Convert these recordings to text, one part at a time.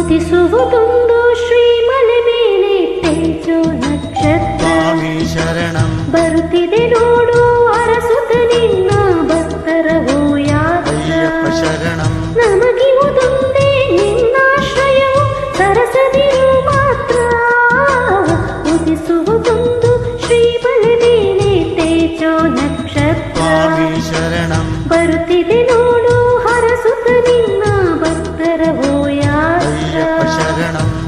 ಉದಿಸುವುದೊಂದು ಶ್ರೀಮಲೆ ಮೇಲೆ ತೇಜೋ ನಕ್ಷತ್ರ. ಸ್ವಾಮಿ ಶರಣಂ. ಬರುತ್ತಿದೆ ನೋಡು ಅರಸುತ್ತ ನಿನ್ನ ಭಕ್ತರ ಯಾತ್ರ. ಅಯ್ಯಪ್ಪ ಶರಣಂ. ನಮಗಿವುದೊಂದೇ ನಿನ್ನಾಶ್ರಯವು ಸರಸದಿರು ಮಾತ್ರ. ಉದಿಸುವುದೊಂದು ಶ್ರೀಮಲೆ ಮೇಲೆ ತೇಜೋ ನಕ್ಷತ್ರ. ಸ್ವಾಮಿ ಶರಣಂ. ಬರುತ್ತಿದೆ ನೋಡು ಹರಸುತ್ತ ನಿನ್ನ ಭಕ್ತರ ಯಾತ್ರ. ಅಯ್ಯಪ್ಪ ಶರಣಂ.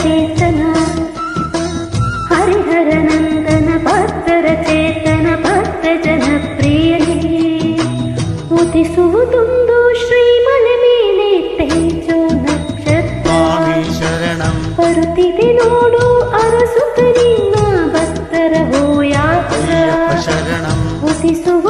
ಚೇತನ ಹರಿಹರ ನಂದನ ಭಕ್ತರ ಚೇತನ ಭಕ್ತ ಜನಪ್ರಿಯನೇ. ಉದಿಸುವುದೊಂದು ಶ್ರೀಮಲೆ ಮೇಲೆ ತೇಜೋ ನಕ್ಷತ್ರ. ಸ್ವಾಮಿ ಶರಣಂ. ಬರುತ್ತಿದೆ ನೋಡು ಅರಸುತ್ತ ನಿನ್ನ ಭಕ್ತರ ಯಾತ್ರ. ಅಯ್ಯಪ್ಪ ಶರಣಂ. ಉದಿಸುವ